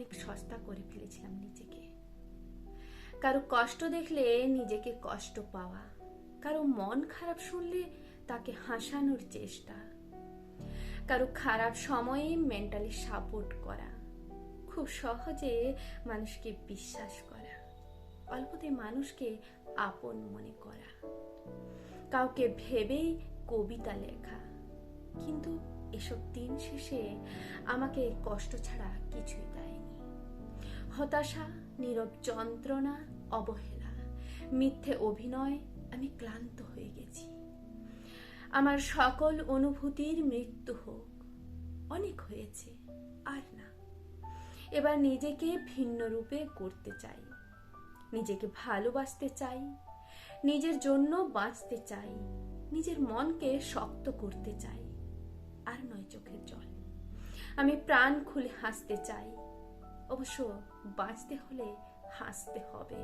অনেক সস্তা করে ফেলেছিলাম নিজেকে। কারো কষ্ট দেখলে নিজেকে কষ্ট পাওয়া, কারো মন খারাপ শুনলে তাকে হাসানোর চেষ্টা, কারো খারাপ সময়ে মেন্টালি সাপোর্ট করা, খুব সহজে মানুষকে বিশ্বাস করা, অল্পতে মানুষকে আপন মনে করা, কাউকে ভেবেই কবিতা লেখা। কিন্তু এসব দিন শেষে আমাকে কষ্ট ছাড়া কিছুই দেয়নি। হতাশা, নীরব যন্ত্রণা, অবহেলা, মিথ্যে অভিনয়, আমি ক্লান্ত হয়ে গেছি। আমার সকল অনুভূতির মৃত্যু হোক, অনেক হয়েছে, আর না। এবার নিজেকে ভিন্ন রূপে করতে চাই, নিজেকে ভালোবাসতে চাই, নিজের জন্য বাঁচতে চাই, নিজের মনকে শক্ত করতে চাই। আর নয় চোখের জল, আমি প্রাণ খুলে হাসতে চাই। অবশ্য বাঁচতে হলে হাসতে হবে।